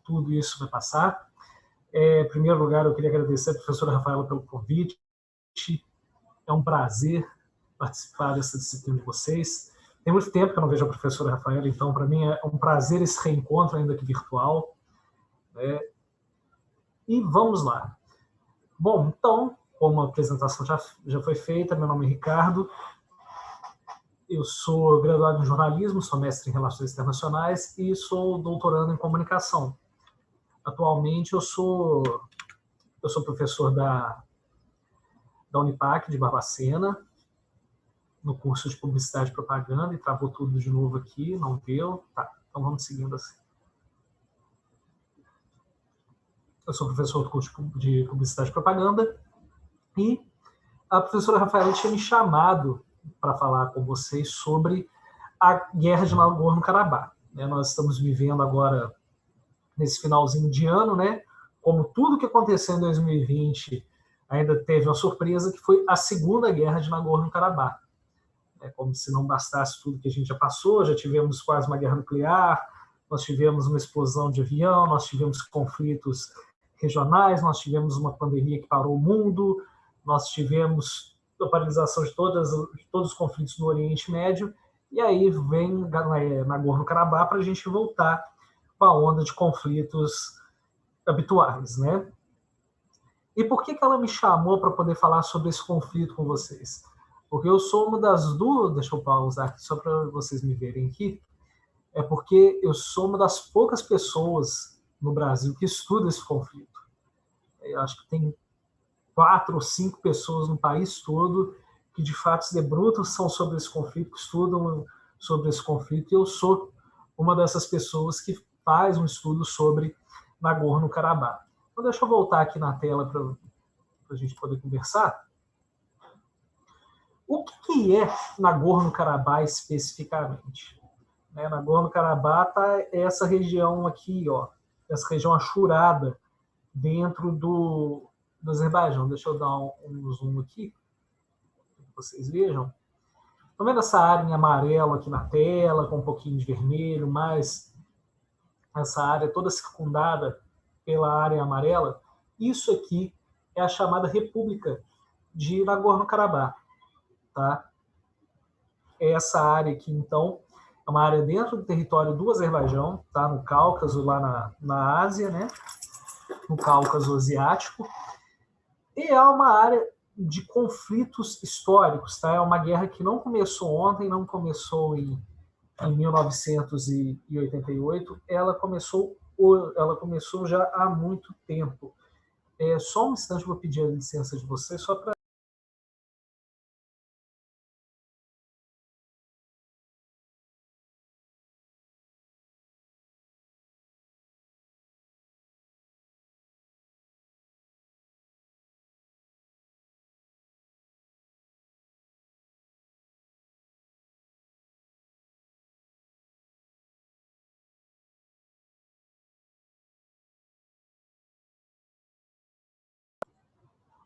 tudo isso vai passar. Em primeiro lugar, eu queria agradecer a professora Rafaela pelo convite. É um prazer participar dessa disciplina de vocês. Tem muito tempo que eu não vejo a professora Rafaela, então, para mim, é um prazer esse reencontro, ainda que virtual. E vamos lá. Bom, então, como a apresentação já foi feita, meu nome é Ricardo, eu sou graduado em jornalismo, sou mestre em relações internacionais e sou doutorando em comunicação. Atualmente, eu sou professor da Unipac de Barbacena, no curso de Publicidade e Propaganda, e travou tudo de novo aqui, não deu. Tá, então vamos seguindo assim. Eu sou professor do curso de Publicidade e Propaganda, e a professora Rafaela tinha me chamado para falar com vocês sobre a guerra de Nagorno-Karabakh. Nós estamos vivendo agora, nesse finalzinho de ano, né? Como tudo que aconteceu em 2020 ainda teve uma surpresa, que foi a segunda guerra de Nagorno-Karabakh. Como se não bastasse tudo que a gente já passou, já tivemos quase uma guerra nuclear, nós tivemos uma explosão de avião, nós tivemos conflitos regionais, nós tivemos uma pandemia que parou o mundo, nós tivemos a paralisação de todos os conflitos no Oriente Médio, e aí vem Nagorno-Karabakh para a gente voltar com a onda de conflitos habituais, né? E por que ela me chamou para poder falar sobre esse conflito com vocês? Porque eu sou uma das duas, deixa eu pausar aqui só para vocês me verem aqui, é porque eu sou uma das poucas pessoas no Brasil que estuda esse conflito. Eu acho que tem 4 ou 5 pessoas no país todo que de fato se debruçam sobre esse conflito, que estudam sobre esse conflito, e eu sou uma dessas pessoas que faz um estudo sobre Nagorno-Karabakh. Então deixa eu voltar aqui na tela para a gente poder conversar. O que é Nagorno-Karabakh especificamente? Nagorno-Karabakh é essa região aqui, ó, essa região achurada dentro do Azerbaijão. Deixa eu dar um zoom aqui, para que vocês vejam. Estão vendo essa área em amarelo aqui na tela, com um pouquinho de vermelho, mas essa área toda circundada pela área amarela? Isso aqui é a chamada República de Nagorno-Karabakh. Tá? Essa área aqui, então, é uma área dentro do território do Azerbaijão, tá? No Cáucaso, lá na Ásia, né? No Cáucaso Asiático. E é uma área de conflitos históricos, tá? É uma guerra que não começou ontem, não começou em 1988, ela começou já há muito tempo. Só um instante, vou pedir a licença de vocês, só para...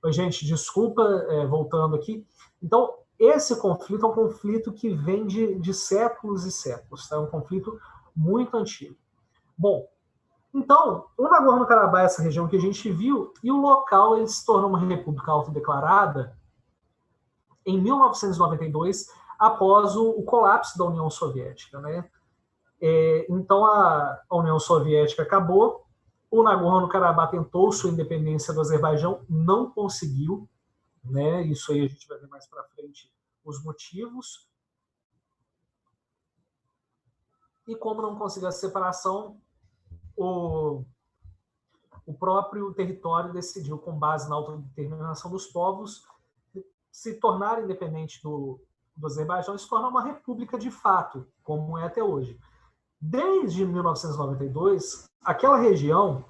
Oi, gente, desculpa, voltando aqui. Então, esse conflito é um conflito que vem de séculos e séculos, tá? É um conflito muito antigo. Bom, então, o Nagorno-Karabakh é essa região que a gente viu, e o local ele se tornou uma república autodeclarada em 1992, após o colapso da União Soviética, né? Então, a União Soviética acabou, o Nagorno-Karabakh tentou sua independência do Azerbaijão, não conseguiu, né? Isso aí a gente vai ver mais para frente os motivos. E como não conseguiu a separação, o próprio território decidiu, com base na autodeterminação dos povos, se tornar independente do Azerbaijão e se tornar uma república de fato, como é até hoje. Desde 1992, aquela região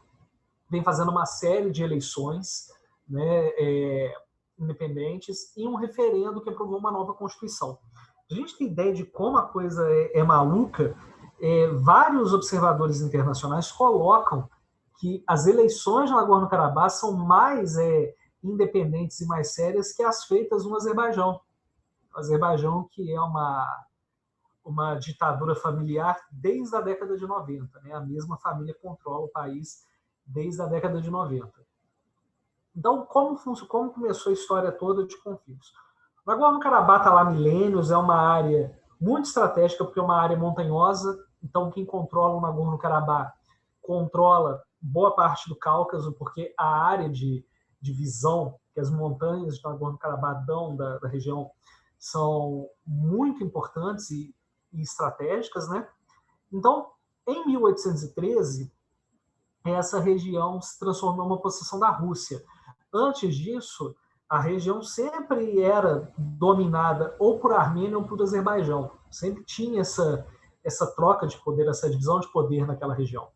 vem fazendo uma série de eleições, né, independentes e um referendo que aprovou uma nova Constituição. A gente tem ideia de como a coisa é maluca. Vários observadores internacionais colocam que as eleições de Nagorno-Karabakh são mais independentes e mais sérias que as feitas no Azerbaijão. O Azerbaijão, que é uma uma ditadura familiar desde a década de 90. Né? A mesma família controla o país desde a década de 90. Então, como começou a história toda de conflitos? O Nagorno-Karabakh está lá há milênios, é uma área muito estratégica, porque é uma área montanhosa, então quem controla o Nagorno-Karabakh controla boa parte do Cáucaso, porque a área de visão que as montanhas de Nagorno-Karabakh dão da região são muito importantes e estratégicas, né? Então, em 1813, essa região se transformou numa possessão da Rússia. Antes disso, a região sempre era dominada ou por Armênia ou por Azerbaijão. Sempre tinha essa troca de poder, essa divisão de poder naquela região.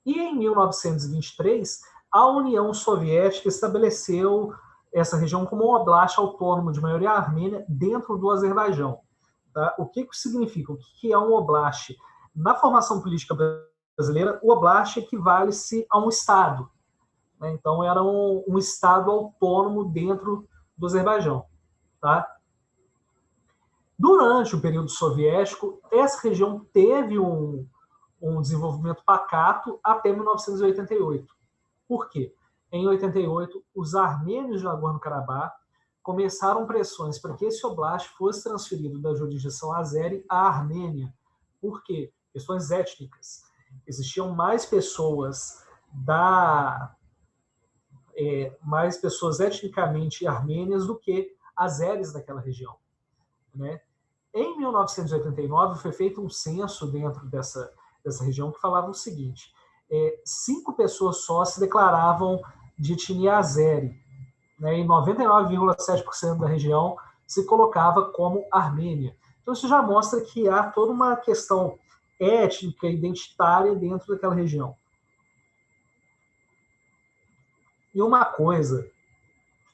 E em 1923, a União Soviética estabeleceu essa região como um oblast autônomo de maioria armênia dentro do Azerbaijão. Tá? O que isso significa? O que é um oblast? Na formação política brasileira, o oblast equivale-se a um estado. Né? Então, era um estado autônomo dentro do Azerbaijão. Tá? Durante o período soviético, essa região teve um desenvolvimento pacato até 1988. Por quê? Em 88, os armênios de Nagorno-Karabakh começaram pressões para que esse oblast fosse transferido da jurisdição azeri à Armênia. Por quê? Questões étnicas. Existiam mais pessoas mais pessoas etnicamente armênias do que azeres daquela região. Né? Em 1989, foi feito um censo dentro dessa região que falava o seguinte: 5 pessoas só se declaravam de etnia azeri, né? E 99,7% da região se colocava como armênia. Então, isso já mostra que há toda uma questão étnica, identitária dentro daquela região. E uma coisa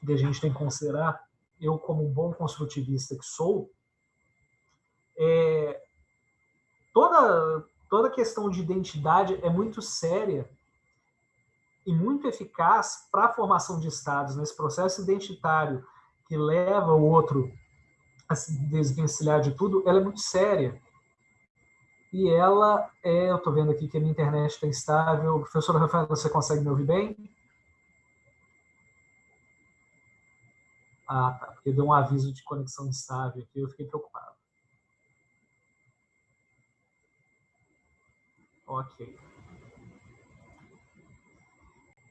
que a gente tem que considerar, eu como um bom construtivista que sou, toda questão de identidade é muito séria e muito eficaz para a formação de estados. Nesse processo identitário que leva o outro a se desvencilhar de tudo, ela é muito séria. E ela eu estou vendo aqui que a minha internet está instável. Professora Rafaela, você consegue me ouvir bem? Ah, tá. Porque deu um aviso de conexão instável aqui, eu fiquei preocupado. Ok.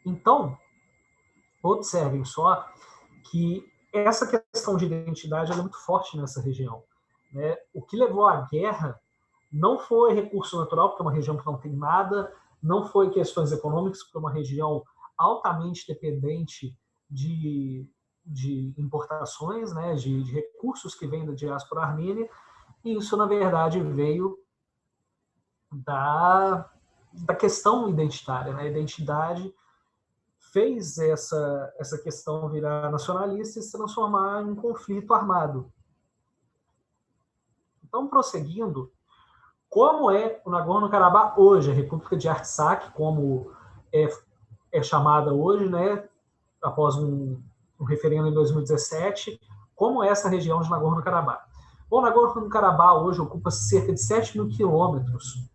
Então, observem só que essa questão de identidade é muito forte nessa região. Né? O que levou à guerra não foi recurso natural, porque é uma região que não tem nada, não foi questões econômicas, porque é uma região altamente dependente de importações, né, de recursos que vêm da diáspora armênia, e isso, na verdade, veio da questão identitária. Né? A identidade fez essa questão virar nacionalista e se transformar em um conflito armado. Então, prosseguindo, como é o Nagorno-Karabakh hoje, a República de Artsakh, como é chamada hoje, né, após um referendo em 2017, como é essa região de Nagorno-Karabakh? Bom, Nagorno-Karabakh hoje ocupa cerca de 7 mil quilômetros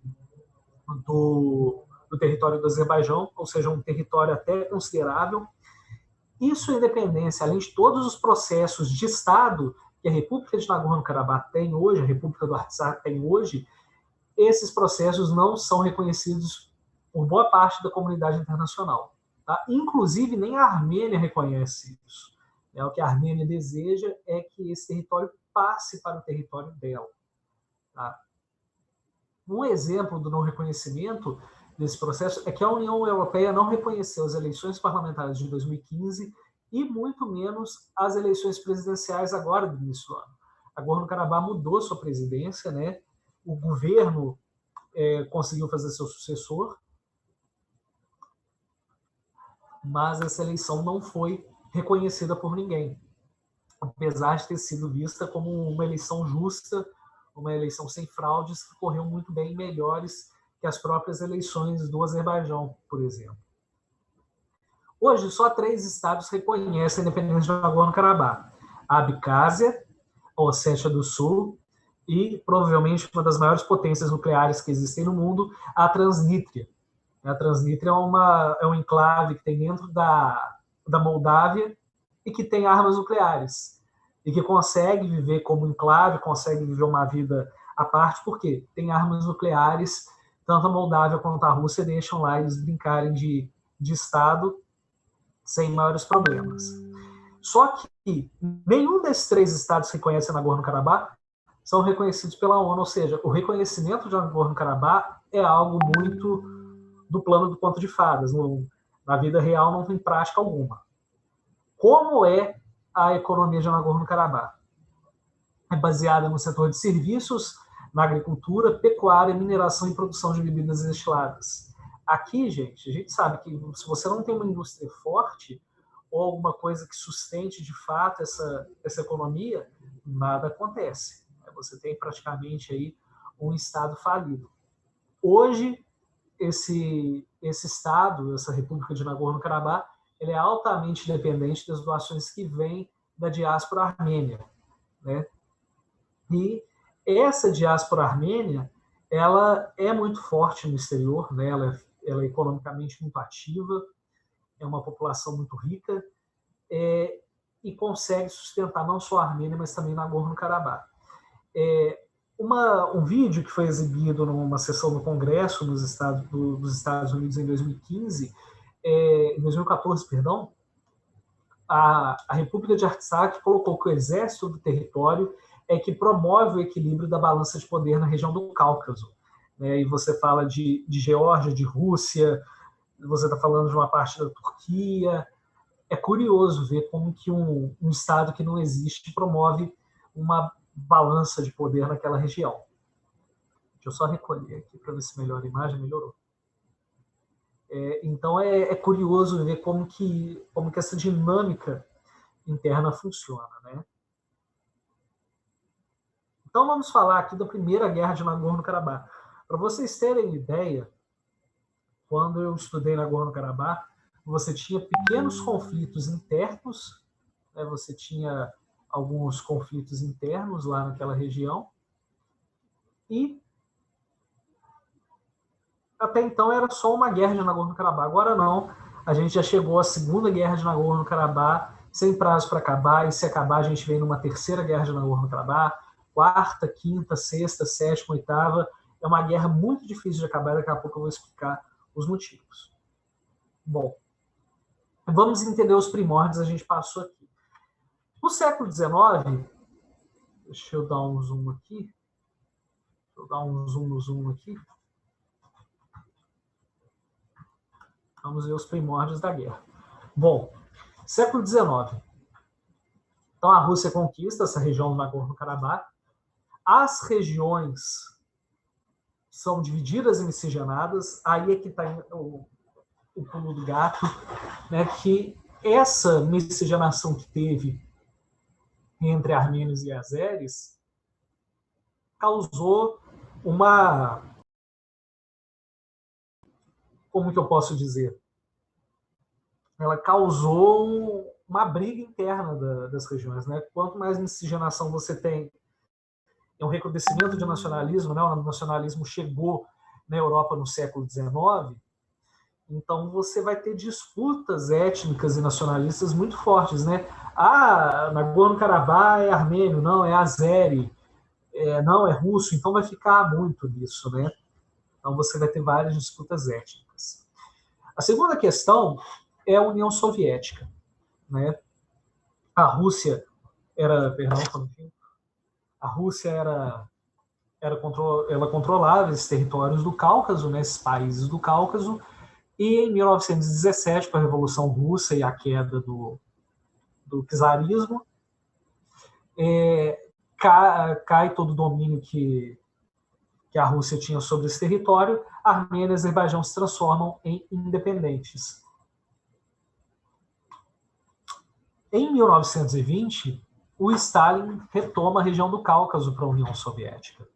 do território do Azerbaijão, ou seja, um território até considerável. Isso, independência, além de todos os processos de Estado que a República de Nagorno-Karabakh tem hoje, a República do Artsakh tem hoje, esses processos não são reconhecidos por boa parte da comunidade internacional. Tá? Inclusive, nem a Armênia reconhece isso. O que a Armênia deseja é que esse território passe para o território dela. Tá? Um exemplo do não reconhecimento desse processo é que a União Europeia não reconheceu as eleições parlamentares de 2015 e muito menos as eleições presidenciais agora do início do ano. Nagorno-Karabakh mudou sua presidência, né? O governo conseguiu fazer seu sucessor, mas essa eleição não foi reconhecida por ninguém, apesar de ter sido vista como uma eleição justa, uma eleição sem fraudes, que correu muito bem, melhores que as próprias eleições do Azerbaijão, por exemplo. Hoje, só 3 estados reconhecem a independência de Nagorno-Karabakh: a Abcásia, a Ossétia do Sul e provavelmente uma das maiores potências nucleares que existem no mundo, a Transnistria. A Transnistria é um enclave que tem dentro da Moldávia e que tem armas nucleares e que consegue viver como enclave, consegue viver uma vida à parte, porque tem armas nucleares, tanto a Moldávia quanto a Rússia deixam lá eles brincarem de Estado sem maiores problemas. Só que nenhum desses 3 estados que reconhecem Nagorno-Karabakh são reconhecidos pela ONU, ou seja, o reconhecimento de Nagorno-Karabakh é algo muito do plano do conto de fadas. Na vida real não tem prática alguma. Como é a economia de Nagorno-Karabakh? É baseada no setor de serviços, na agricultura, pecuária, mineração e produção de bebidas destiladas. Aqui, gente, a gente sabe que se você não tem uma indústria forte ou alguma coisa que sustente de fato essa economia, nada acontece. Você tem praticamente aí um estado falido. Hoje, esse estado, essa República de Nagorno-Karabakh, ele é altamente dependente das doações que vêm da diáspora armênia, né? E essa diáspora armênia, ela é muito forte no exterior, né? Ela é economicamente muito ativa, é uma população muito rica, e consegue sustentar não só a Armênia, mas também Nagorno-Karabakh. Um vídeo que foi exibido numa sessão do Congresso dos Estados Unidos em 2015, em 2014, perdão, a República de Artsakh colocou que o exército do território é que promove o equilíbrio da balança de poder na região do Cáucaso. E você fala de Geórgia, de Rússia, você está falando de uma parte da Turquia. É curioso ver como que um Estado que não existe promove uma balança de poder naquela região. Deixa eu só recolher aqui para ver se melhora a imagem. Melhorou. Então é curioso ver como que essa dinâmica interna funciona, né? Então vamos falar aqui da primeira guerra de Nagorno-Karabakh. Para vocês terem ideia, quando eu estudei Nagorno-Karabakh, você tinha pequenos conflitos internos, né? Você tinha alguns conflitos internos lá naquela região, e até então era só uma guerra de Nagorno-Karabakh. Agora não, a gente já chegou à segunda guerra de Nagorno-Karabakh, sem prazo para acabar, e se acabar a gente vem numa terceira guerra de Nagorno-Karabakh, quarta, quinta, sexta, sétima, oitava. É uma guerra muito difícil de acabar, daqui a pouco eu vou explicar os motivos. Bom, vamos entender os primórdios, a gente passou aqui. No século XIX, deixa eu dar um zoom aqui, no zoom aqui. Vamos ver os primórdios da guerra. Bom, século XIX. Então a Rússia conquista essa região do Nagorno-Karabakh. As regiões são divididas e miscigenadas. Aí é que está o pulo do gato, né? Que essa miscigenação que teve entre armênios e azeres causou uma... Como que eu posso dizer? Ela causou uma briga interna das regiões, né? Quanto mais miscigenação você tem, é um recrudescimento de nacionalismo, né? O nacionalismo chegou na Europa no século XIX, então você vai ter disputas étnicas e nacionalistas muito fortes, né? Nagorno-Karabakh é armênio, não, é azeri, não, é russo, então vai ficar muito nisso, né? Então você vai ter várias disputas étnicas. A segunda questão é a União Soviética, né? A Rússia era, ela controlava esses territórios do Cáucaso, né, esses países do Cáucaso, e em 1917, com a Revolução Russa e a queda do czarismo, cai todo o domínio que a Rússia tinha sobre esse território. A Armênia e Azerbaijão se transformam em independentes. Em 1920, o Stalin retoma a região do Cáucaso para a União Soviética.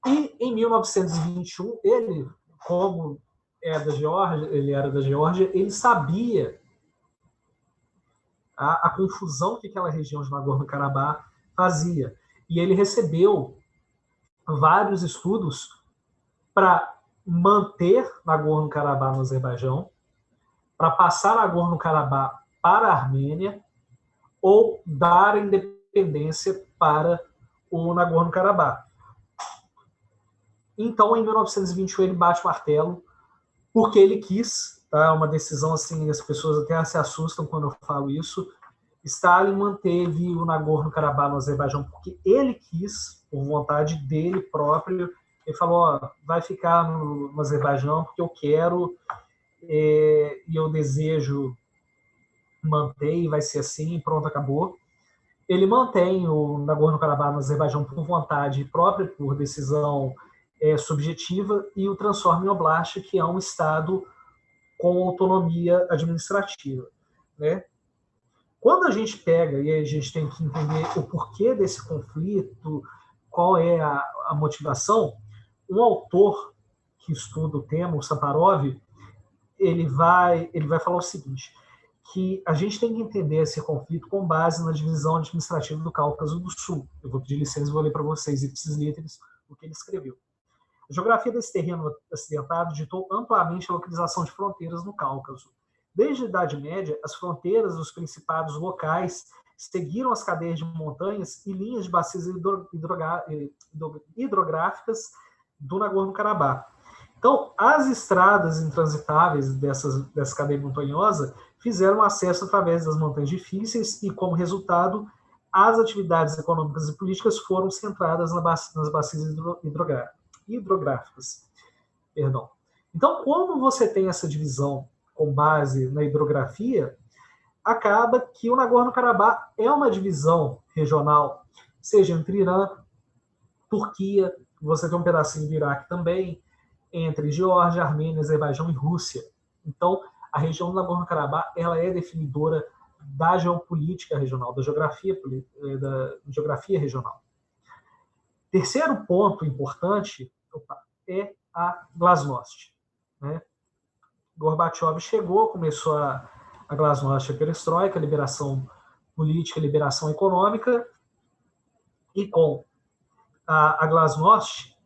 E em 1921, ele, como ele era da Geórgia, ele sabia a confusão que aquela região de Nagorno-Karabakh fazia. E ele recebeu vários estudos para manter Nagorno-Karabakh no Azerbaijão, para passar Nagorno-Karabakh para a Armênia ou dar a independência para o Nagorno-Karabakh. Então, em 1921, ele bate o martelo porque ele quis, tá? Uma decisão assim, as pessoas até se assustam quando eu falo isso. Stalin manteve o Nagorno-Karabakh no Azerbaijão porque ele quis, por vontade dele próprio. Ele falou, ó, vai ficar no Azerbaijão porque eu quero e eu desejo manter e vai ser assim, pronto, acabou. Ele mantém o Nagorno-Karabakh no Azerbaijão por vontade própria, por decisão subjetiva, e o transforma em Oblast, que é um estado com autonomia administrativa, né? Quando a gente pega, e a gente tem que entender o porquê desse conflito, qual é a motivação, um autor que estuda o tema, o Saparov, ele vai falar o seguinte, que a gente tem que entender esse conflito com base na divisão administrativa do Cáucaso do Sul. Eu vou pedir licença e vou ler para vocês, ipsis literis, o que ele escreveu. A geografia desse terreno acidentado ditou amplamente a localização de fronteiras no Cáucaso. Desde a Idade Média, as fronteiras dos principados locais seguiram as cadeias de montanhas e linhas de bacias hidrográficas do Nagorno-Karabakh. Então, as estradas intransitáveis dessa cadeia montanhosa fizeram acesso através das montanhas difíceis e, como resultado, as atividades econômicas e políticas foram centradas nas bacias hidrográficas. Perdão. Então, como você tem essa divisão com base na hidrografia, acaba que o Nagorno-Karabakh é uma divisão regional, seja entre Irã, Turquia, você tem um pedacinho do Iraque também, entre Geórgia, Armênia, Azerbaijão e Rússia. Então, a região do Nagorno-Karabakh ela é definidora da geopolítica regional, da geografia regional. Terceiro ponto importante é a glasnost, né? Gorbachev chegou, começou a glasnost, a perestroika, a liberação política, a liberação econômica, e com a glasnost,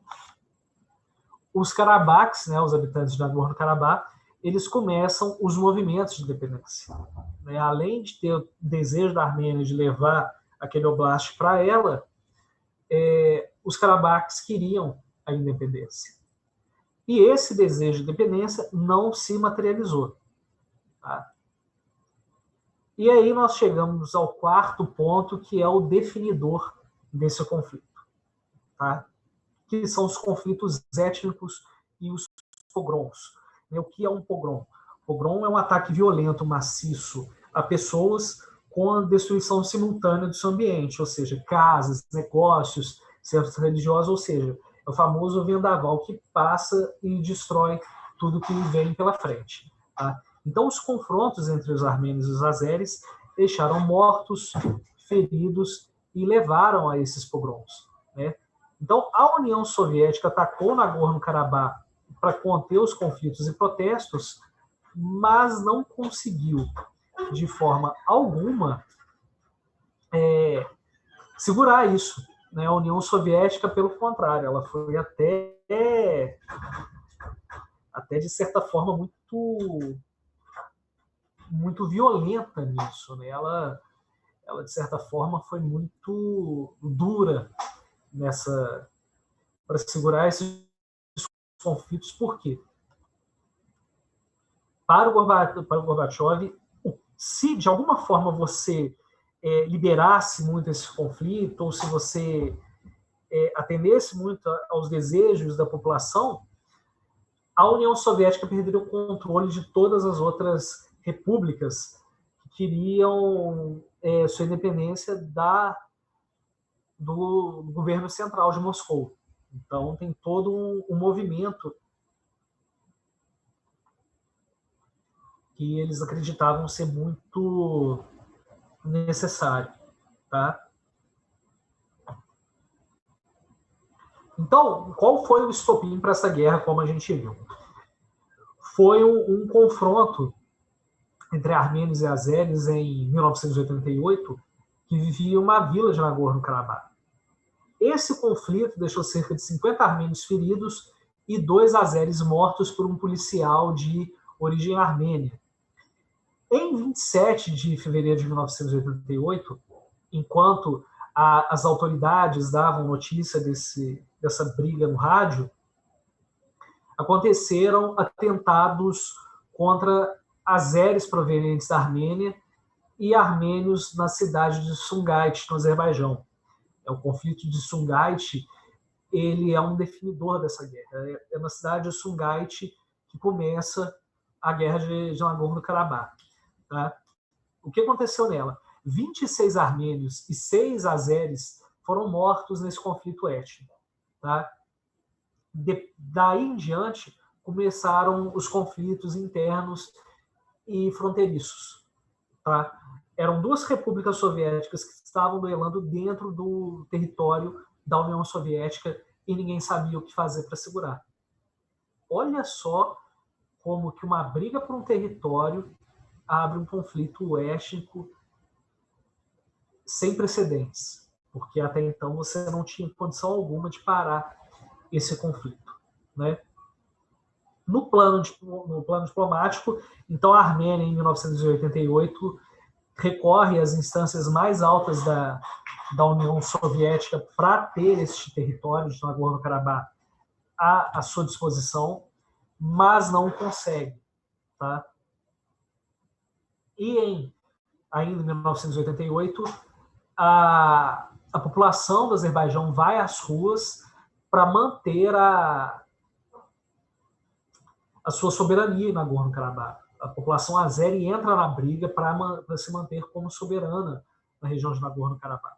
os Karabaks, né, os habitantes de Nagorno-Karabakh, eles começam os movimentos de independência. Né? Além de ter o desejo da Armênia de levar aquele oblast para ela, os Karabaks queriam a independência. E esse desejo de independência não se materializou. Tá? E aí nós chegamos ao quarto ponto, que é o definidor desse conflito. Tá? Que são os conflitos étnicos e os pogroms. O que é um pogrom? Pogrom é um ataque violento, maciço, a pessoas com a destruição simultânea do seu ambiente, ou seja, casas, negócios, centros religiosos, ou seja, é o famoso vendaval que passa e destrói tudo que vem pela frente. Tá? Então, os confrontos entre os armênios e os azeres deixaram mortos, feridos e levaram a esses pogroms. Né? Então, a União Soviética atacou Nagorno-Karabakh para conter os conflitos e protestos, mas não conseguiu, de forma alguma, segurar isso. Né? A União Soviética, pelo contrário, ela foi até de certa forma, muito violenta nisso. Né? Ela, de certa forma, foi muito dura para segurar esses conflitos. Por quê? Para o Gorbachev, se de alguma forma você liberasse muito esse conflito, ou se você atendesse muito aos desejos da população, a União Soviética perderia o controle de todas as outras repúblicas que queriam sua independência do governo central de Moscou. Então, tem todo um movimento que eles acreditavam ser muito necessário. Tá? Então, qual foi o estopim para essa guerra, como a gente viu? Foi um confronto entre armênios e azeres em 1988, que vivia uma vila de Nagorno-Karabakh. Esse conflito deixou cerca de 50 armênios feridos e 2 azeres mortos por um policial de origem armênia. Em 27 de fevereiro de 1988, enquanto as autoridades davam notícia dessa briga no rádio, aconteceram atentados contra azeres provenientes da Armênia e armênios na cidade de Sumgait, no Azerbaijão. O conflito de Sumgait, ele é um definidor dessa guerra. É na cidade de Sumgait que começa a guerra de Nagorno-Karabakh. Tá? O que aconteceu nela? 26 armênios e 6 azeres foram mortos nesse conflito étnico. Tá? Daí em diante, começaram os conflitos internos e fronteiriços. Tá? Eram 2 repúblicas soviéticas que estavam duelando dentro do território da União Soviética e ninguém sabia o que fazer para segurar. Olha só como que uma briga por um território abre um conflito étnico sem precedentes, porque até então você não tinha condição alguma de parar esse conflito. Né? No plano diplomático, então a Armênia, em 1988, recorre às instâncias mais altas da União Soviética para ter este território de Nagorno-Karabakh à sua disposição, mas não consegue. Tá? E ainda em 1988, a população do Azerbaijão vai às ruas para manter a sua soberania em Nagorno-Karabakh. A população azeri entra na briga para se manter como soberana na região de Nagorno-Karabakh.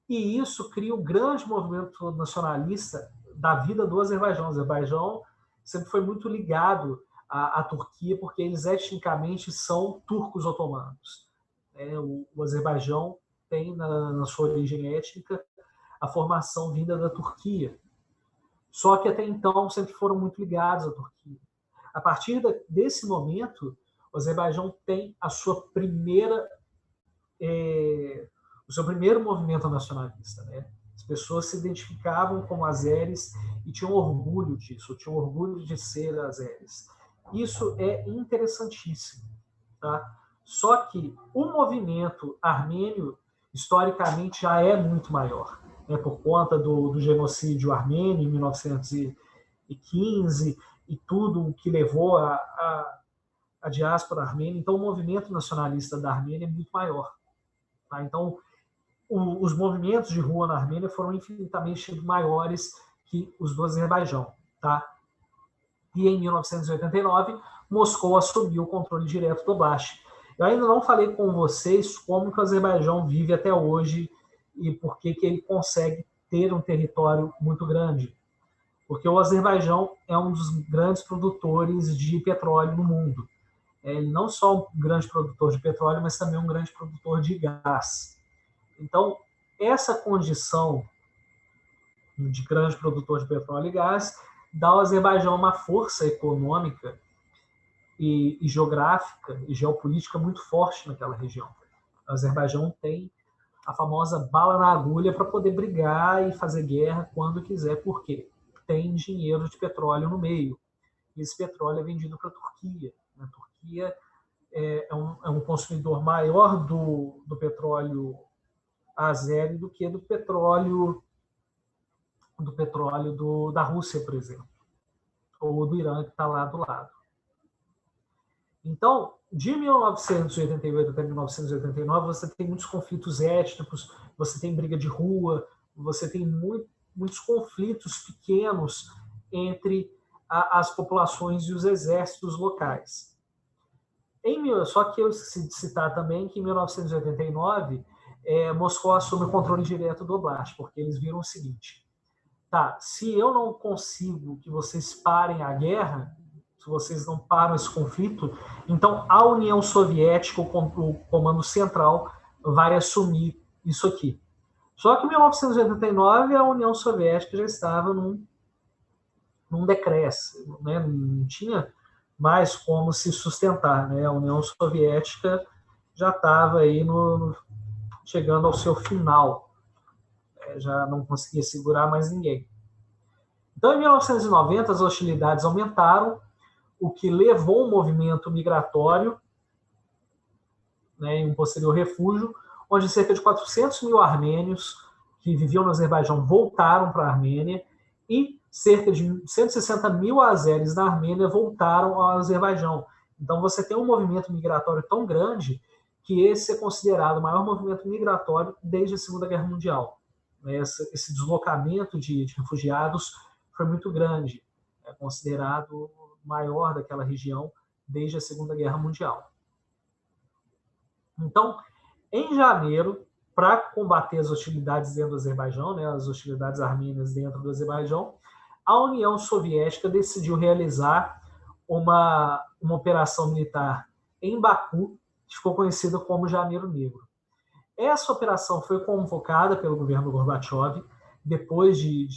E isso cria um grande movimento nacionalista da vida do Azerbaijão. O Azerbaijão sempre foi muito ligado à Turquia, porque eles etnicamente são turcos otomanos. O Azerbaijão tem na sua origem étnica a formação vinda da Turquia. Só que até então sempre foram muito ligados à Turquia. A partir desse momento, o Azerbaijão tem o seu primeiro movimento nacionalista. Né? As pessoas se identificavam como azeres e tinham orgulho disso, tinham orgulho de ser azeres. Isso é interessantíssimo. Tá? Só que o movimento armênio, historicamente, já é muito maior, né? Por conta do genocídio armênio em 1915 e tudo o que levou a diáspora armênia. Então, o movimento nacionalista da Armênia é muito maior. Tá? Então, os movimentos de rua na Armênia foram infinitamente maiores que os do Azerbaijão. Tá? E em 1989, Moscou assumiu o controle direto do Oblast. Eu ainda não falei com vocês como que o Azerbaijão vive até hoje e por que ele consegue ter um território muito grande. Porque o Azerbaijão é um dos grandes produtores de petróleo no mundo. Ele não só um grande produtor de petróleo, mas também um grande produtor de gás. Então, essa condição de grande produtor de petróleo e gás dá ao Azerbaijão uma força econômica e geográfica e geopolítica muito forte naquela região. O Azerbaijão tem a famosa bala na agulha para poder brigar e fazer guerra quando quiser, porque tem dinheiro de petróleo no meio. E esse petróleo é vendido para a Turquia. A Turquia é um consumidor maior do petróleo azeri do que do petróleo da Rússia, por exemplo, ou do Irã, que está lá do lado. Então, de 1988 até 1989, você tem muitos conflitos étnicos, você tem briga de rua, você tem muitos conflitos pequenos entre as populações e os exércitos locais. Só que eu esqueci de citar também que em 1989, Moscou assume o controle direto do Oblast, porque eles viram o seguinte: tá, se eu não consigo que vocês parem a guerra, se vocês não param esse conflito, então a União Soviética, o Comando Central, vai assumir isso aqui. Só que em 1989 a União Soviética já estava num decréscimo, né? Não tinha mais como se sustentar. Né? A União Soviética já estava aí chegando ao seu final. já não conseguia segurar mais ninguém. Então, em 1990, as hostilidades aumentaram, o que levou um movimento migratório, né, em um posterior refúgio, onde cerca de 400 mil armênios que viviam no Azerbaijão voltaram para a Armênia e cerca de 160 mil azeres na Armênia voltaram ao Azerbaijão. Então, você tem um movimento migratório tão grande que esse é considerado o maior movimento migratório desde a Segunda Guerra Mundial. Esse deslocamento de refugiados foi muito grande, é considerado o maior daquela região desde a Segunda Guerra Mundial. Então, em janeiro, para combater as hostilidades dentro do Azerbaijão, né, as hostilidades armênias dentro do Azerbaijão, a União Soviética decidiu realizar uma operação militar em Baku, que ficou conhecida como Janeiro Negro. Essa operação foi convocada pelo governo Gorbachev depois de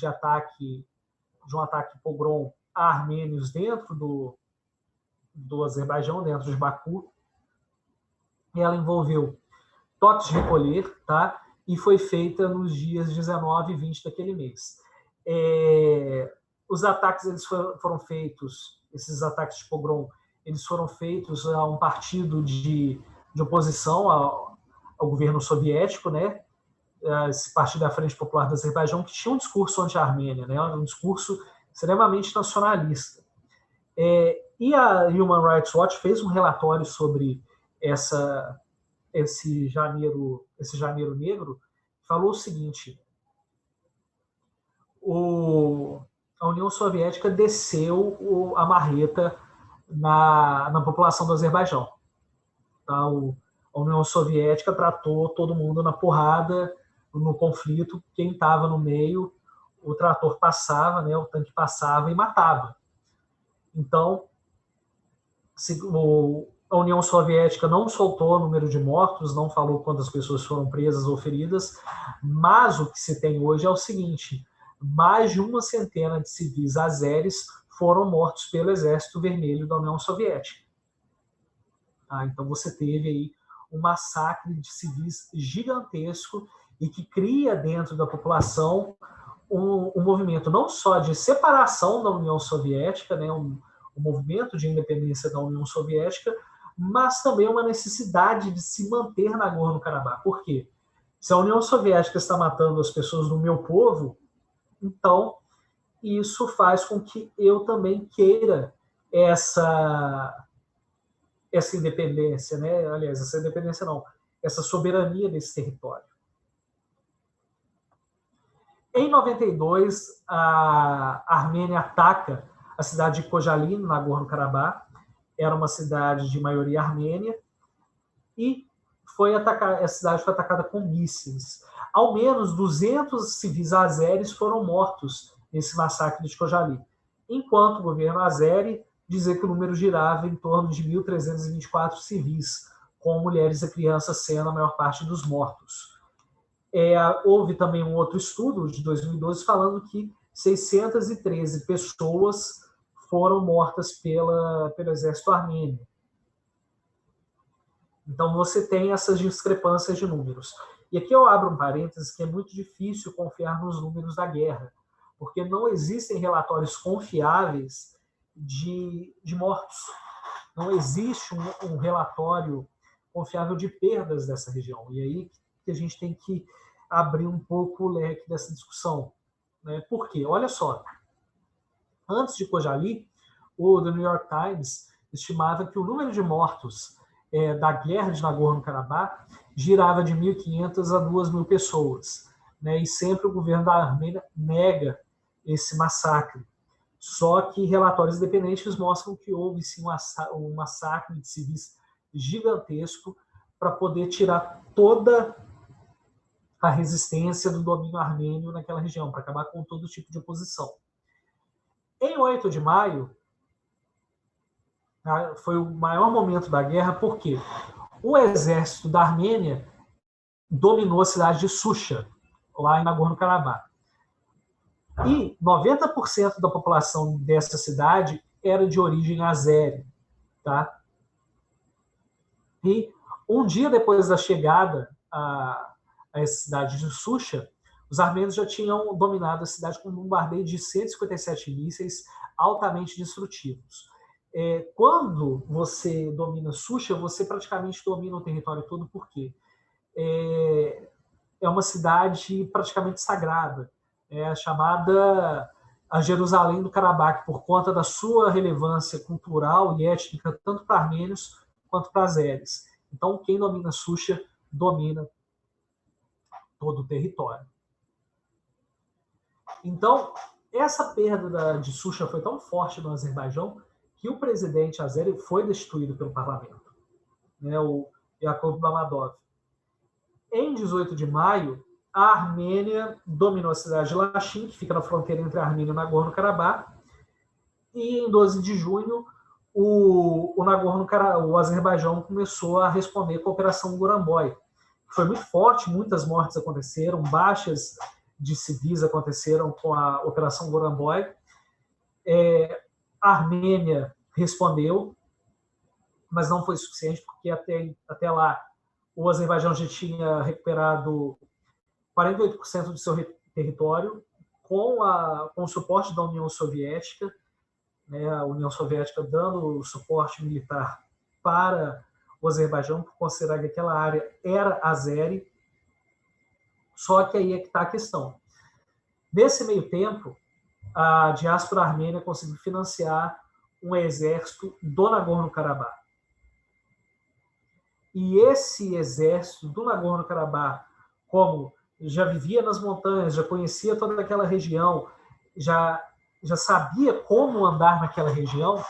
um ataque pogrom a armênios dentro do Azerbaijão, dentro de Baku. E ela envolveu toques de recolher, tá? E foi feita nos dias 19 e 20 daquele mês. Os ataques foram feitos, esses ataques de pogrom, eles foram feitos a um partido de oposição ao governo soviético, né? Esse partido da Frente Popular do Azerbaijão, que tinha um discurso anti-Armênia, né? Um discurso extremamente nacionalista. E a Human Rights Watch fez um relatório sobre esse janeiro negro, falou o seguinte: a União Soviética desceu a marreta na população do Azerbaijão. Tá? A União Soviética tratou todo mundo na porrada, no conflito. Quem estava no meio, o trator passava, né, o tanque passava e matava. Então, a União Soviética não soltou o número de mortos, não falou quantas pessoas foram presas ou feridas, mas o que se tem hoje é o seguinte: mais de 100 de civis azeres foram mortos pelo Exército Vermelho da União Soviética. Então você teve aí um massacre de civis gigantesco e que cria dentro da população um movimento não só de separação da União Soviética, né, um movimento de independência da União Soviética, mas também uma necessidade de se manter na Nagorno-Karabakh. Por quê? Se a União Soviética está matando as pessoas do meu povo, então isso faz com que eu também queira essa independência, né? Aliás, essa independência não, essa soberania desse território. Em 92, a Armênia ataca a cidade de Khojaly, no Nagorno-Karabakh. Era uma cidade de maioria armênia e a cidade foi atacada com mísseis. Ao menos 200 civis azeres foram mortos nesse massacre de Khojaly, enquanto o governo azeri dizia que o número girava em torno de 1.324 civis, com mulheres e crianças sendo a maior parte dos mortos. Houve também um outro estudo de 2012 falando que 613 pessoas foram mortas pelo exército armênio. Então você tem essas discrepâncias de números. E aqui eu abro um parênteses que é muito difícil confiar nos números da guerra, porque não existem relatórios confiáveis de mortos. Não existe um relatório confiável de perdas dessa região. E aí que a gente tem que abrir um pouco o leque dessa discussão. Né? Por quê? Olha só, antes de Khojaly, o The New York Times estimava que o número de mortos da guerra de Nagorno-Karabakh girava de 1.500 a 2.000 pessoas. Né? E sempre o governo da Armênia nega esse massacre. Só que relatórios independentes mostram que houve sim um massacre de civis gigantesco para poder tirar toda a resistência do domínio armênio naquela região, para acabar com todo tipo de oposição. Em 8 de maio, foi o maior momento da guerra, porque o exército da Armênia dominou a cidade de Shusha, lá em Nagorno-Karabakh. E 90% da população dessa cidade era de origem azeri. Tá? E um dia depois da chegada a essa cidade de Shusha, Os armênios já tinham dominado a cidade com um bombardeio de 157 mísseis altamente destrutivos. Quando você domina Susha, você praticamente domina o território todo, porque é uma cidade praticamente sagrada, chamada a Jerusalém do Karabakh, por conta da sua relevância cultural e étnica, tanto para armênios quanto para azeres. Então, quem domina Susha domina todo o território. Então, essa perda de Susha foi tão forte no Azerbaijão que o presidente azeri foi destituído pelo parlamento, o Yakov Mamadov. Em 18 de maio, a Armênia dominou a cidade de Lachin, que fica na fronteira entre a Armênia e o Nagorno-Karabakh, e em 12 de junho, o Azerbaijão começou a responder com a Operação Goranboy. Foi muito forte, muitas mortes aconteceram, baixas de civis aconteceram com a Operação Goranboy. A Armênia respondeu, mas não foi suficiente, porque até lá o Azerbaijão já tinha recuperado 48% do seu território com o suporte da União Soviética, a União Soviética dando suporte militar para o Azerbaijão, por considerar que aquela área era azeri. Só que aí é que está a questão. Nesse meio tempo, a diáspora armênia conseguiu financiar um exército do Nagorno-Karabakh. E esse exército do Nagorno-Karabakh, como já vivia nas montanhas, já conhecia toda aquela região, já sabia como andar naquela região,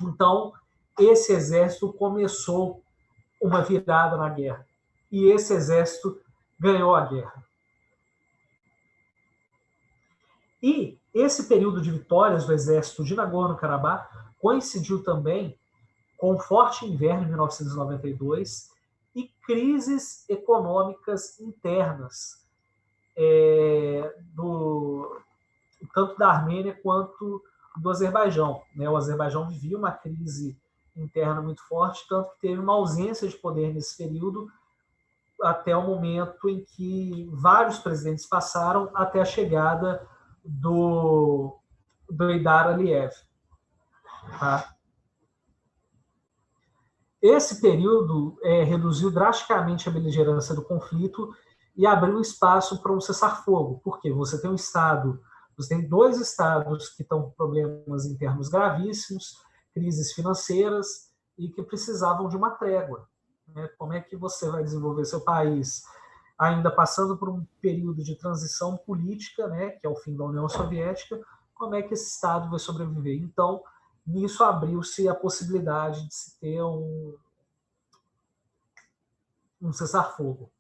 então esse exército começou uma virada na guerra. E esse exército ganhou a guerra. E esse período de vitórias do exército de Nagorno-Karabakh coincidiu também com um forte inverno em 1992 e crises econômicas internas, tanto da Armênia quanto do Azerbaijão. O Azerbaijão vivia uma crise interna muito forte, tanto que teve uma ausência de poder nesse período, até o momento em que vários presidentes passaram até a chegada do Heydar Aliyev. Tá? Esse período reduziu drasticamente a beligerância do conflito e abriu espaço para um cessar-fogo, porque você tem dois estados que estão com problemas internos gravíssimos, crises financeiras, e que precisavam de uma trégua. Como é que você vai desenvolver seu país ainda passando por um período de transição política, que é o fim da União Soviética? Como é que esse Estado vai sobreviver? Então, nisso abriu-se a possibilidade de se ter um cessar-fogo.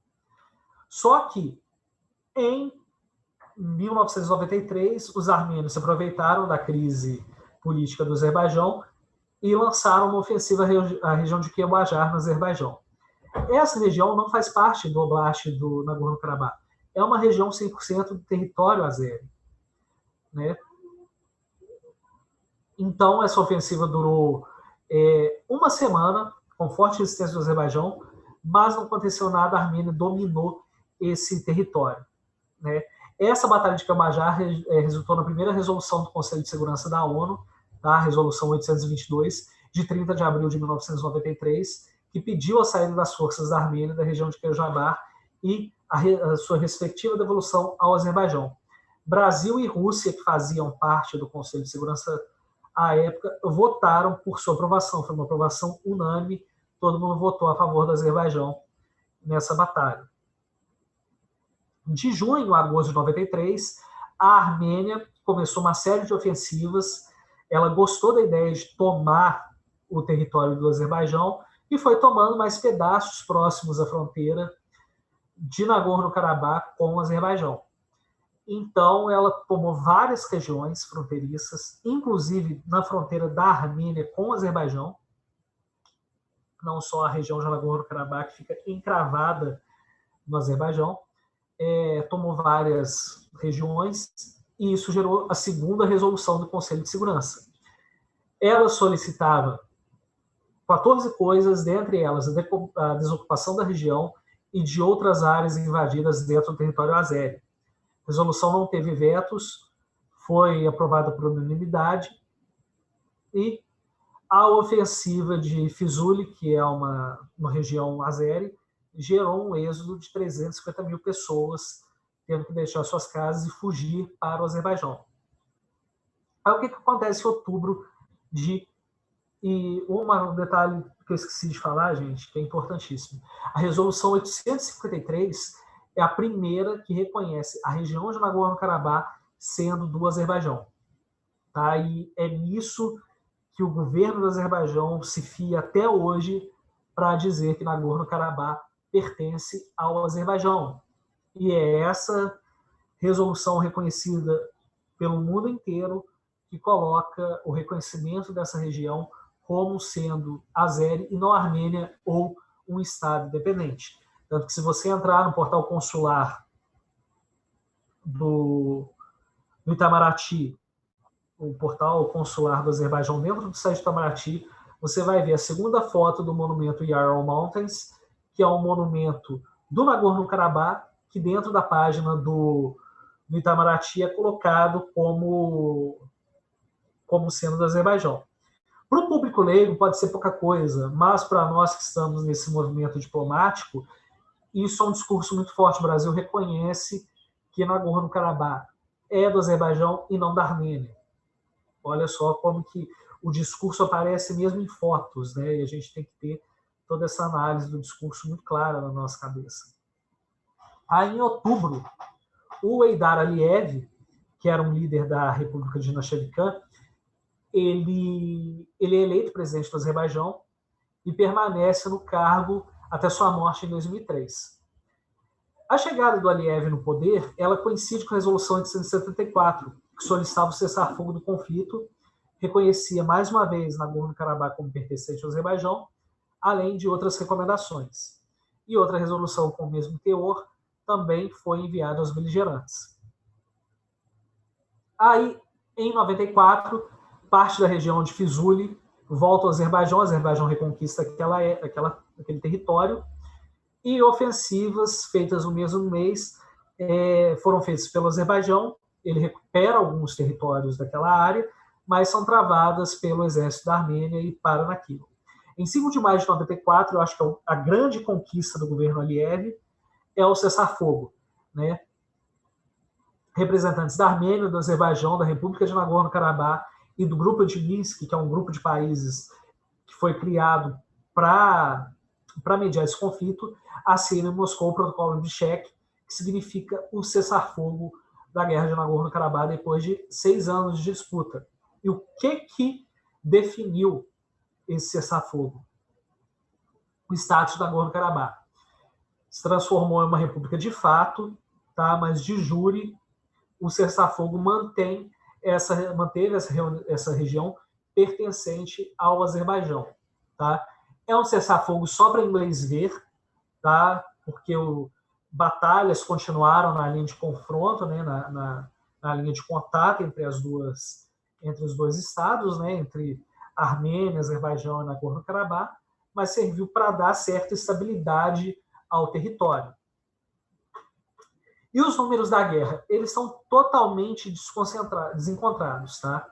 Só que, em 1993, os armênios se aproveitaram da crise política do Azerbaijão e lançaram uma ofensiva à região de Kebajar, no Azerbaijão. Essa região não faz parte do Oblast do Nagorno-Karabakh. É uma região 100% do território azeri. Então, essa ofensiva durou uma semana, com forte resistência do Azerbaijão, mas não aconteceu nada, a Armênia dominou esse território. Essa batalha de Kebajar resultou na primeira resolução do Conselho de Segurança da ONU, a Resolução 822, de 30 de abril de 1993, que pediu a saída das forças da Armênia da região de Kebajar e a sua respectiva devolução ao Azerbaijão. Brasil e Rússia, que faziam parte do Conselho de Segurança à época, votaram por sua aprovação. Foi uma aprovação unânime, todo mundo votou a favor do Azerbaijão nessa batalha. De junho a agosto de 93, a Armênia começou uma série de ofensivas. Ela gostou da ideia de tomar o território do Azerbaijão e foi tomando mais pedaços próximos à fronteira de Nagorno-Karabakh com o Azerbaijão. Então, ela tomou várias regiões fronteiriças, inclusive na fronteira da Armênia com o Azerbaijão, não só a região de Nagorno-Karabakh, que fica encravada no Azerbaijão, tomou várias regiões, e isso gerou a segunda resolução do Conselho de Segurança. Ela solicitava 14 coisas, dentre elas a desocupação da região e de outras áreas invadidas dentro do território azeri. A resolução não teve vetos, foi aprovada por unanimidade, e a ofensiva de Fizuli, que é uma região azeri, gerou um êxodo de 350 mil pessoas, tendo que deixar suas casas e fugir para o Azerbaijão. Aí o que acontece em outubro de... E um detalhe que eu esqueci de falar, gente, que é importantíssimo. A Resolução 853 é a primeira que reconhece a região de Nagorno-Karabakh sendo do Azerbaijão. Tá? E é nisso que o governo do Azerbaijão se fia até hoje para dizer que Nagorno-Karabakh pertence ao Azerbaijão. E é essa resolução reconhecida pelo mundo inteiro que coloca o reconhecimento dessa região como sendo azeri e não Armênia ou um estado independente. Tanto que se você entrar no portal consular do Itamaraty, o portal consular do Azerbaijão, dentro do site do Itamaraty, você vai ver a segunda foto do monumento Ural Mountains, que é um monumento do Nagorno-Karabakh, que dentro da página do Itamaraty é colocado como sendo do Azerbaijão. Para o público leigo pode ser pouca coisa, mas para nós que estamos nesse movimento diplomático, isso é um discurso muito forte. O Brasil reconhece que Nagorno-Karabakh é do Azerbaijão e não da Armênia. Olha só como que o discurso aparece mesmo em fotos, né? E a gente tem que ter toda essa análise do discurso muito clara na nossa cabeça. Aí, em outubro, o Heydar Aliyev, que era um líder da República de Naxevikan, ele é eleito presidente do Azerbaijão e permanece no cargo até sua morte em 2003. A chegada do Aliyev no poder, ela coincide com a Resolução 874, que solicitava o cessar-fogo do conflito, reconhecia mais uma vez Nagorno-Karabakh como pertencente ao Azerbaijão, além de outras recomendações. E outra resolução com o mesmo teor também foi enviada aos beligerantes. Aí, em 94, parte da região de Fizuli volta ao Azerbaijão, o Azerbaijão reconquista aquele território, e ofensivas feitas no mesmo mês foram feitas pelo Azerbaijão. Ele recupera alguns territórios daquela área, mas são travadas pelo exército da Armênia e para naquilo. Em 5 de maio de 94, eu acho que a grande conquista do governo Aliyev é o cessar-fogo, né? Representantes da Armênia, do Azerbaijão, da República de Nagorno-Karabakh e do Grupo de Minsk, que é um grupo de países que foi criado para mediar esse conflito, assinam em Moscou o Protocolo de Cheque, que significa o cessar-fogo da guerra de Nagorno-Karabakh depois de 6 anos de disputa. E o que definiu esse cessar-fogo? O status de Nagorno-Karabakh. Se transformou em uma república de fato, tá? Mas de jure, o cessar-fogo manteve essa região pertencente ao Azerbaijão. Tá? É um cessar-fogo só para inglês ver, tá? Porque batalhas continuaram na linha de confronto, né? na linha de contato entre os dois estados, né? Entre Armênia, Azerbaijão e Nagorno-Karabakh, mas serviu para dar certa estabilidade ao território. E os números da guerra? Eles são totalmente desencontrados. Tá?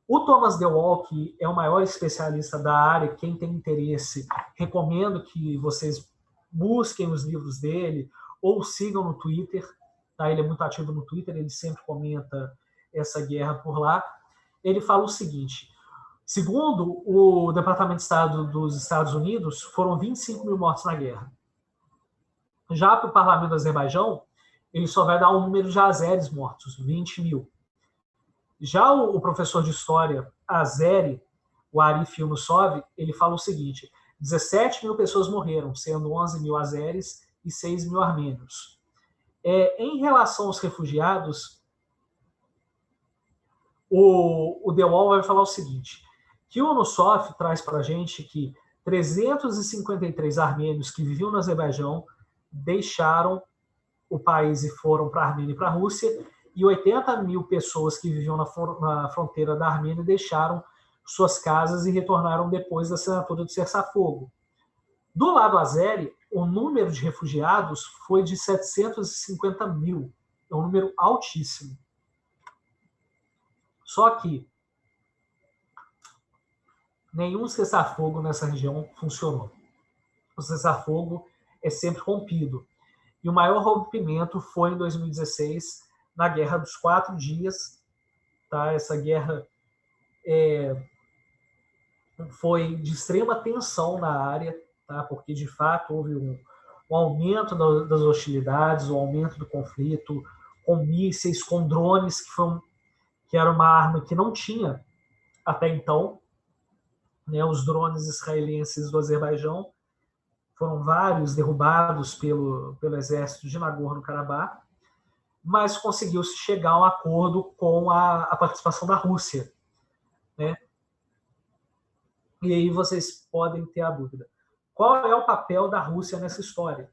O Thomas DeWall, que é o maior especialista da área, quem tem interesse, recomendo que vocês busquem os livros dele ou sigam no Twitter. Tá? Ele é muito ativo no Twitter, ele sempre comenta essa guerra por lá. Ele fala o seguinte: segundo o Departamento de Estado dos Estados Unidos, foram 25 mil mortos na guerra. Já para o Parlamento do Azerbaijão, ele só vai dar um número de azeres mortos, 20 mil. Já o professor de história azeri, o Arif Yunusov, ele fala o seguinte: 17 mil pessoas morreram, sendo 11 mil azeres e 6 mil armênios. Em relação aos refugiados, o DeWall vai falar o seguinte, que o Yunusov traz para a gente que 353 armênios que viviam no Azerbaijão deixaram o país e foram para a Armênia e para a Rússia, e 80 mil pessoas que viviam na fronteira da Armênia deixaram suas casas e retornaram depois da assinatura do cessar-fogo. Do lado azeri, o número de refugiados foi de 750 mil. É um número altíssimo. Só que nenhum cessar-fogo nessa região funcionou. O cessar-fogo é sempre rompido. E o maior rompimento foi em 2016, na Guerra dos 4 Dias. Tá? Essa guerra foi de extrema tensão na área, tá? Porque, de fato, houve um aumento das hostilidades, um aumento do conflito, com mísseis, com drones, que era uma arma que não tinha até então. Né? Os drones israelenses do Azerbaijão foram vários derrubados pelo exército de Nagorno-Karabakh, mas conseguiu-se chegar a um acordo com a participação da Rússia. Né? E aí vocês podem ter a dúvida. Qual é o papel da Rússia nessa história?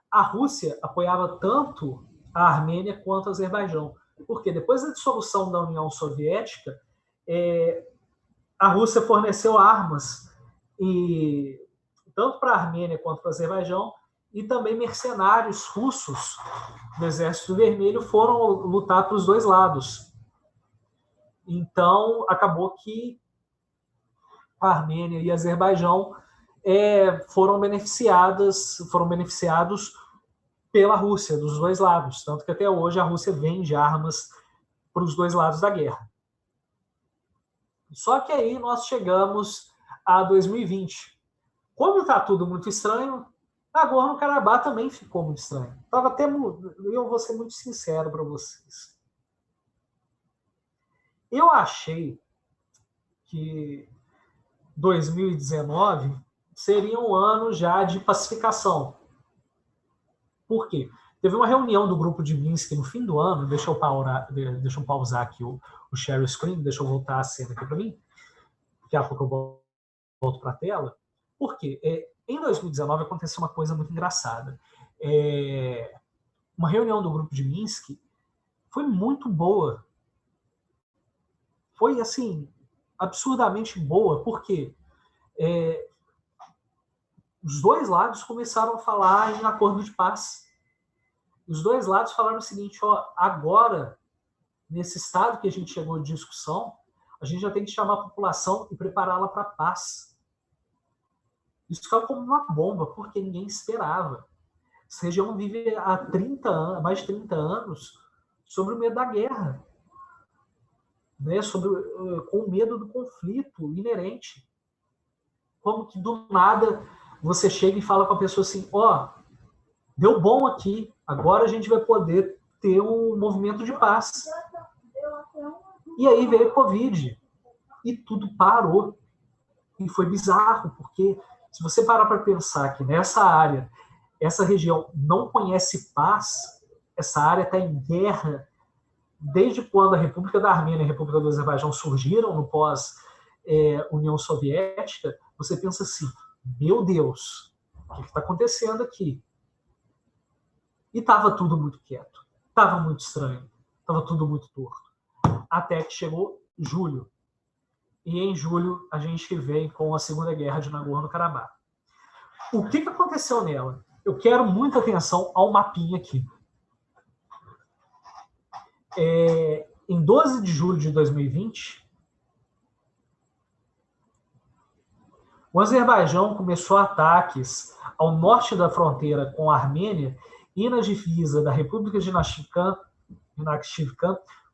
A Rússia apoiava tanto a Armênia quanto o Azerbaijão, porque depois da dissolução da União Soviética, a Rússia forneceu armas, tanto para a Armênia quanto para o Azerbaijão, e também mercenários russos do Exército Vermelho foram lutar para os dois lados. Então, acabou que a Armênia e o Azerbaijão foram beneficiados pela Rússia, dos dois lados. Tanto que até hoje a Rússia vende armas para os dois lados da guerra. Só que aí nós chegamos a 2020. Como está tudo muito estranho, Nagorno-Karabakh também ficou muito estranho. Eu vou ser muito sincero para vocês. Eu achei que 2019 seria um ano já de pacificação. Por quê? Teve uma reunião do grupo de Minsk no fim do ano. Deixa eu pausar aqui o share screen, deixa eu voltar a cena aqui para mim. Daqui a pouco eu volto para a tela. Por quê? Em 2019 aconteceu uma coisa muito engraçada. Uma reunião do grupo de Minsk foi muito boa. Foi, assim, absurdamente boa. Por quê? Os dois lados começaram a falar em acordo de paz. Os dois lados falaram o seguinte: agora, nesse estado que a gente chegou de discussão, a gente já tem que chamar a população e prepará-la para a paz. Isso caiu como uma bomba, porque ninguém esperava. Essa região vive há mais de 30 anos sobre o medo da guerra, né? Com o medo do conflito inerente. Como que do nada você chega e fala com a pessoa assim: deu bom aqui, agora a gente vai poder ter um movimento de paz. E aí veio a Covid e tudo parou. E foi bizarro, porque se você parar para pensar que nessa área, essa região não conhece paz, essa área está em guerra desde quando a República da Armênia e a República do Azerbaijão surgiram no pós-União Soviética, você pensa assim: meu Deus, o que está acontecendo aqui? E estava tudo muito quieto, estava muito estranho, estava tudo muito torto. Até que chegou julho. E em julho a gente vem com a Segunda Guerra de Nagorno-Karabakh. O que aconteceu nela? Eu quero muita atenção ao mapinha aqui. Em 12 de julho de 2020, o Azerbaijão começou ataques ao norte da fronteira com a Armênia e na divisa da República de Nakhchivan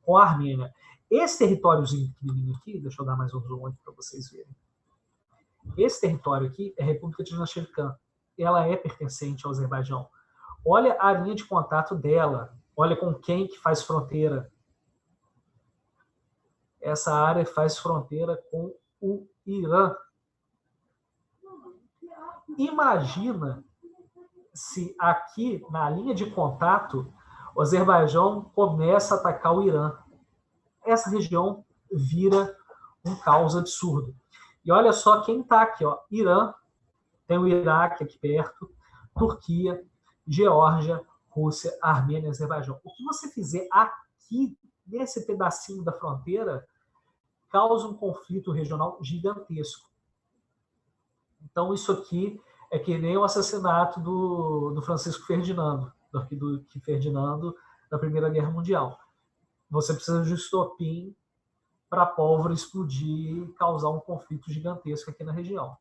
com a Armênia. Esse territóriozinho pequenininho aqui, deixa eu dar mais um zoom aqui para vocês verem. Esse território aqui é a República de Nakhchivan. Ela é pertencente ao Azerbaijão. Olha a linha de contato dela. Olha com quem que faz fronteira. Essa área faz fronteira com o Irã. Imagina se aqui, na linha de contato, o Azerbaijão começa a atacar o Irã. Essa região vira um caos absurdo. E olha só quem está aqui. Irã, tem o Iraque aqui perto, Turquia, Geórgia, Rússia, Armênia e Azerbaijão. O que você fizer aqui, nesse pedacinho da fronteira, causa um conflito regional gigantesco. Então, isso aqui É que nem o assassinato do Francisco Ferdinando, do arquiduque Ferdinando, da Primeira Guerra Mundial. Você precisa de um estopim para a pólvora explodir e causar um conflito gigantesco aqui na região.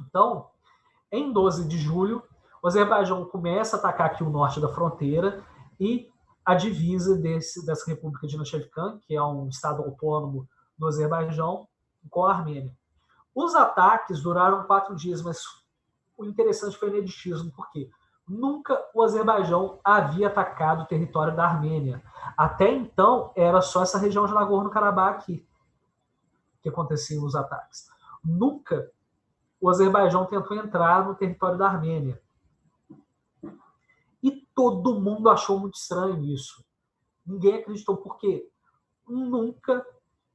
Então, em 12 de julho, o Azerbaijão começa a atacar aqui o norte da fronteira e a divisa dessa República de Naxevikan, que é um estado autônomo do Azerbaijão, com a Armênia. Os ataques duraram 4 dias, mas o interessante foi o ineditismo, porque nunca o Azerbaijão havia atacado o território da Armênia. Até então, era só essa região de Nagorno-Karabakh aqui que aconteciam os ataques. Nunca o Azerbaijão tentou entrar no território da Armênia. E todo mundo achou muito estranho isso. Ninguém acreditou, porque nunca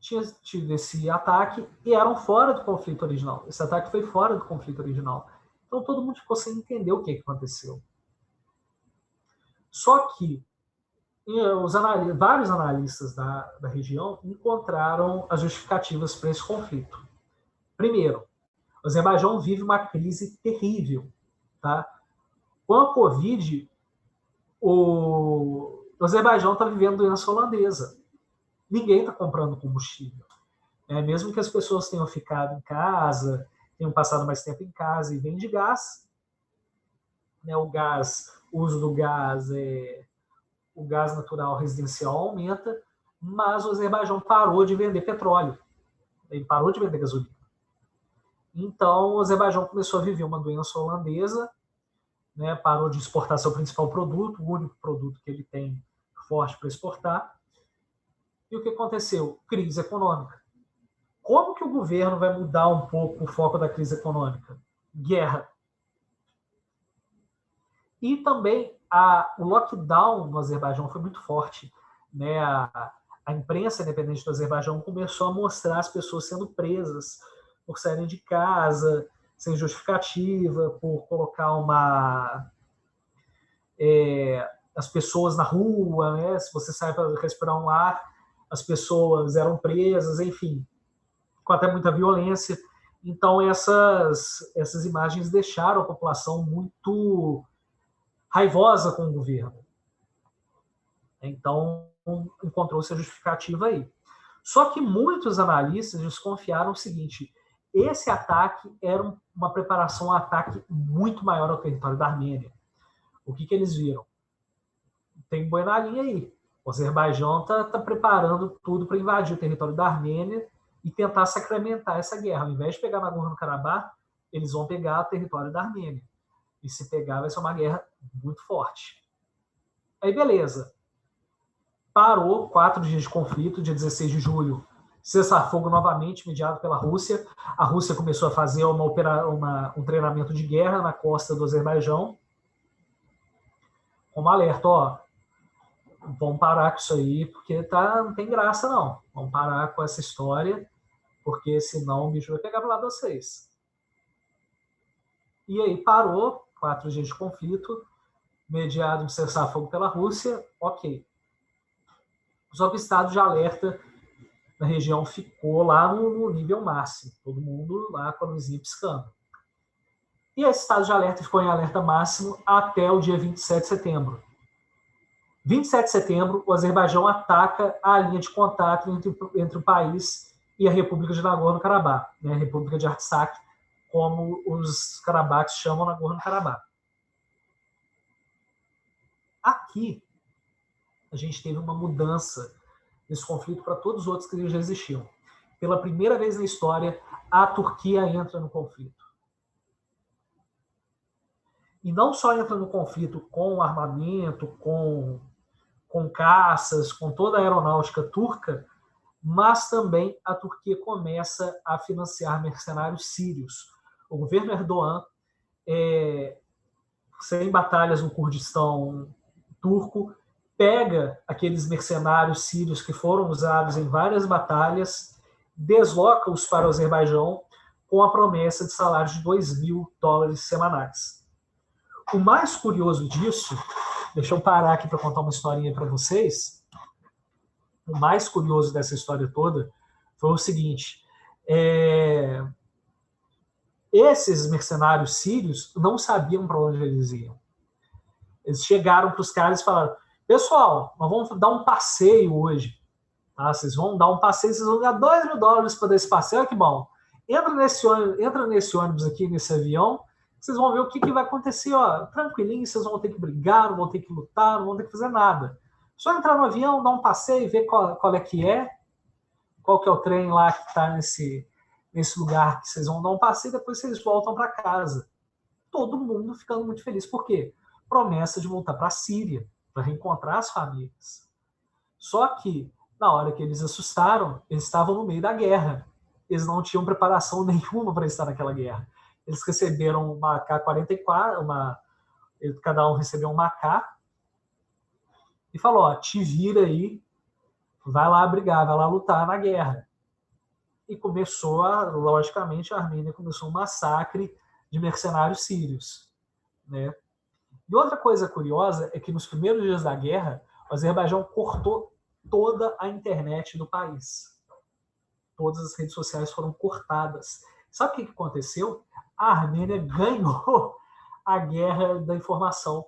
tinha tido esse ataque e eram fora do conflito original. Esse ataque foi fora do conflito original. Então todo mundo ficou sem entender o que aconteceu. Só que vários analistas da região encontraram as justificativas para esse conflito. Primeiro, o Azerbaijão vive uma crise terrível. Tá? Com a Covid, o Azerbaijão está vivendo doença holandesa. Ninguém está comprando combustível. Mesmo que as pessoas tenham ficado em casa, tenham passado mais tempo em casa e vende gás, o uso do gás, o gás natural residencial aumenta, mas o Azerbaijão parou de vender petróleo. Ele parou de vender gasolina. Então, o Azerbaijão começou a viver uma doença holandesa, parou de exportar seu principal produto, o único produto que ele tem forte para exportar. E o que aconteceu? Crise econômica. Como que o governo vai mudar um pouco o foco da crise econômica? Guerra. E também o lockdown no Azerbaijão foi muito forte. A imprensa independente do Azerbaijão começou a mostrar as pessoas sendo presas por saírem de casa, sem justificativa, por colocar as pessoas na rua, se você sai para respirar um ar, as pessoas eram presas, enfim, com até muita violência. Então, essas imagens deixaram a população muito raivosa com o governo. Então, encontrou-se a justificativa aí. Só que muitos analistas desconfiaram o seguinte: esse ataque era uma preparação a um ataque muito maior ao território da Armênia. O que eles viram? Tem boi na linha aí. O Azerbaijão está preparando tudo para invadir o território da Armênia e tentar sacramentar essa guerra. Ao invés de pegar Nagorno-Karabakh, eles vão pegar o território da Armênia. E se pegar, vai ser uma guerra muito forte. Aí, beleza. Parou 4 dias de conflito, dia 16 de julho. Cessar-fogo novamente, mediado pela Rússia. A Rússia começou a fazer um treinamento de guerra na costa do Azerbaijão. Como alerta, vamos parar com isso aí, porque não tem graça, não. Vamos parar com essa história, porque senão o bicho vai pegar pro lado de vocês. E aí parou, 4 dias de conflito, mediado um cessar-fogo pela Rússia, ok. Só que o estado de alerta na região ficou lá no nível máximo, todo mundo lá com a luzinha piscando. E esse estado de alerta ficou em alerta máximo até o dia 27 de setembro. 27 de setembro, o Azerbaijão ataca a linha de contato entre o país e a República de Nagorno-Karabakh, a República de Artsakh, como os Karabaks chamam Nagorno-Karabakh. Aqui, a gente teve uma mudança nesse conflito para todos os outros que já existiam. Pela primeira vez na história, a Turquia entra no conflito. E não só entra no conflito com armamento, com caças, com toda a aeronáutica turca, mas também a Turquia começa a financiar mercenários sírios. O governo Erdogan, sem batalhas no Kurdistão turco, pega aqueles mercenários sírios que foram usados em várias batalhas, desloca-os para o Azerbaijão com a promessa de salários de $2.000 semanais. O mais curioso disso, deixa eu parar aqui para contar uma historinha para vocês. O mais curioso dessa história toda foi o seguinte: Esses mercenários sírios não sabiam para onde eles iam. Eles chegaram para os caras e falaram: pessoal, nós vamos dar um passeio hoje. Tá? Vocês vão dar um passeio, vocês vão ganhar $2.000 para dar esse passeio. Olha que bom. Entra nesse ônibus aqui, nesse avião, vocês vão ver o que vai acontecer. Ó, tranquilinho, vocês vão ter que brigar, não vão ter que lutar, não vão ter que fazer nada. Só entrar no avião, dar um passeio, ver qual é que é, qual que é o trem lá que está nesse lugar que vocês vão dar um passeio, e depois vocês voltam para casa. Todo mundo ficando muito feliz. Por quê? Promessa de voltar para a Síria, para reencontrar as famílias. Só que, na hora que eles assustaram, eles estavam no meio da guerra. Eles não tinham preparação nenhuma para estar naquela guerra. Eles receberam uma AK-44, cada um recebeu uma AK, e falou: ó, te vira aí, vai lá brigar, vai lá lutar na guerra. E logicamente, a Armênia começou um massacre de mercenários sírios, né? E outra coisa curiosa é que nos primeiros dias da guerra, o Azerbaijão cortou toda a internet do país. Todas as redes sociais foram cortadas. Sabe o que aconteceu? A Armênia ganhou a guerra da informação.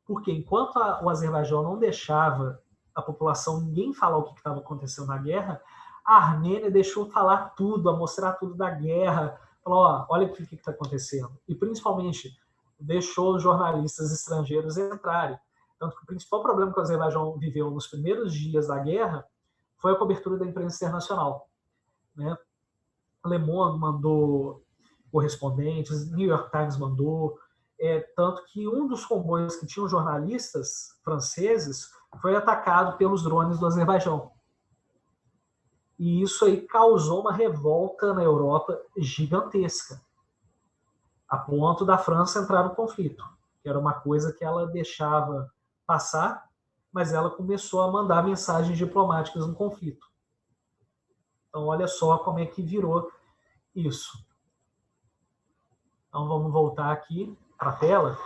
Porque enquanto o Azerbaijão não deixava a população, ninguém falar o que estava acontecendo na guerra, a Armênia deixou falar tudo, a mostrar tudo da guerra. Falou: ó, olha o que está acontecendo. E principalmente deixou os jornalistas estrangeiros entrarem. Tanto que o principal problema que o Azerbaijão viveu nos primeiros dias da guerra foi a cobertura da imprensa internacional, né? Le Monde mandou correspondentes, New York Times mandou, tanto que um dos comboios que tinham jornalistas franceses foi atacado pelos drones do Azerbaijão. E isso aí causou uma revolta na Europa gigantesca, a ponto da França entrar no conflito, que era uma coisa que ela deixava passar, mas ela começou a mandar mensagens diplomáticas no conflito. Então, olha só como é que virou isso. Então, vamos voltar aqui para a tela,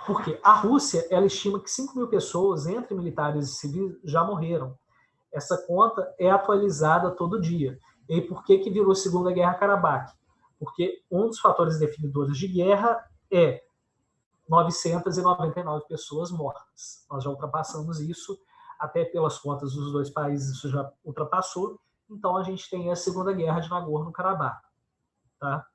porque a Rússia, ela estima que 5.000 pessoas, entre militares e civis, já morreram. Essa conta é atualizada todo dia. E aí, por que virou Segunda Guerra Karabakh? Porque um dos fatores definidores de guerra é 999 pessoas mortas. Nós já ultrapassamos isso, até pelas contas dos dois países isso já ultrapassou. Então a gente tem a Segunda Guerra de Nagorno-Karabakh. Tá?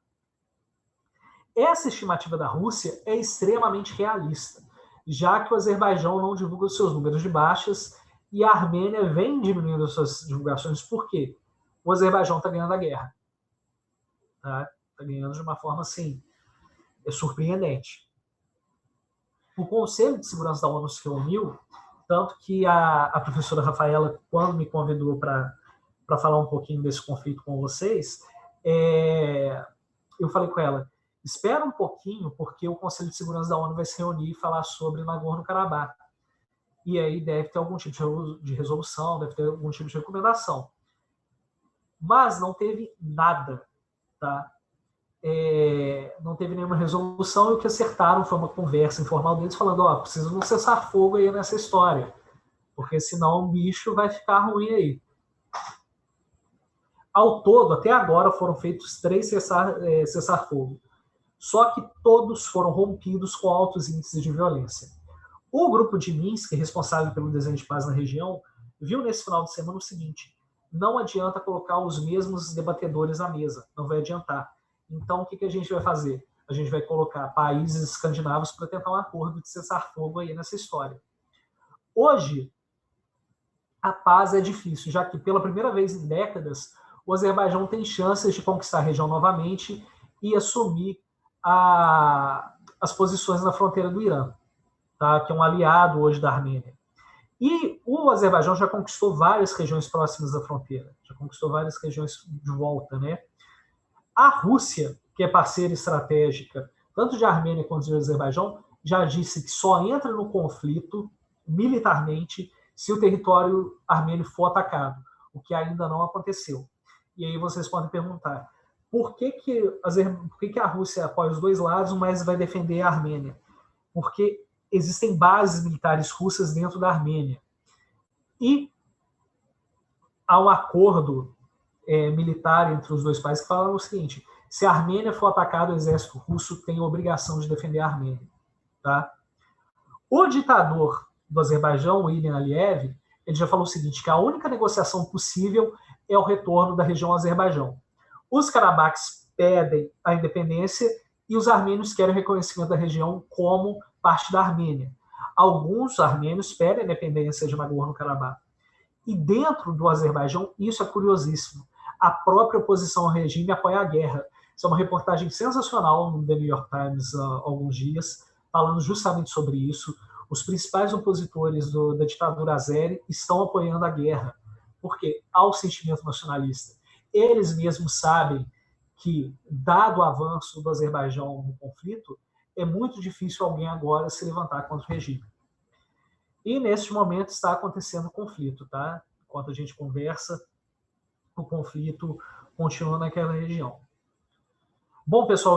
Essa estimativa da Rússia é extremamente realista, já que o Azerbaijão não divulga os seus números de baixas e a Armênia vem diminuindo as suas divulgações. Por quê? O Azerbaijão está ganhando a guerra. Tá? Está ganhando de uma forma, assim, surpreendente. O Conselho de Segurança da ONU se reuniu, tanto que a professora Rafaela, quando me convidou para falar um pouquinho desse conflito com vocês, eu falei com ela: espera um pouquinho, porque o Conselho de Segurança da ONU vai se reunir e falar sobre Nagorno-Karabakh. E aí deve ter algum tipo de resolução, deve ter algum tipo de recomendação. Mas não teve nada, tá? Não teve nenhuma resolução, e o que acertaram foi uma conversa informal deles falando: ó, precisa de um cessar-fogo aí nessa história, porque senão o bicho vai ficar ruim aí. Ao todo, até agora, foram feitos 3 cessar-fogo. Só que todos foram rompidos com altos índices de violência. O grupo de Minsk, responsável pelo desenho de paz na região, viu nesse final de semana o seguinte: não adianta colocar os mesmos debatedores à mesa, não vai adiantar. Então, o que a gente vai fazer? A gente vai colocar países escandinavos para tentar um acordo de cessar-fogo aí nessa história. Hoje, a paz é difícil, já que pela primeira vez em décadas, o Azerbaijão tem chances de conquistar a região novamente e assumir as posições na fronteira do Irã, tá? Que é um aliado hoje da Armênia. E o Azerbaijão já conquistou várias regiões próximas da fronteira, já conquistou várias regiões de volta, né? A Rússia, que é parceira estratégica tanto de Armênia quanto de Azerbaijão, já disse que só entra no conflito militarmente se o território armênio for atacado, o que ainda não aconteceu. E aí vocês podem perguntar: por que a Rússia apoia os dois lados, mas vai defender a Armênia? Porque existem bases militares russas dentro da Armênia. E há um acordo militar entre os dois países que fala o seguinte: Se a Armênia for atacada, o exército russo tem a obrigação de defender a Armênia. Tá? O ditador do Azerbaijão, Ilham Aliyev, ele já falou o seguinte, que a única negociação possível é o retorno da região Azerbaijão. Os Carabaques pedem a independência e os armênios querem o reconhecimento da região como parte da Armênia. Alguns armênios pedem a independência de Nagorno-Karabakh. E dentro do Azerbaijão, isso é curiosíssimo, a própria oposição ao regime apoia a guerra. Isso é uma reportagem sensacional no The New York Times há alguns dias, falando justamente sobre isso. Os principais opositores da ditadura azeri estão apoiando a guerra, porque há o sentimento nacionalista. Eles mesmos sabem que, dado o avanço do Azerbaijão no conflito, é muito difícil alguém agora se levantar contra o regime. E, neste momento, está acontecendo o conflito. Tá? Enquanto a gente conversa, o conflito continua naquela região. Bom, pessoal,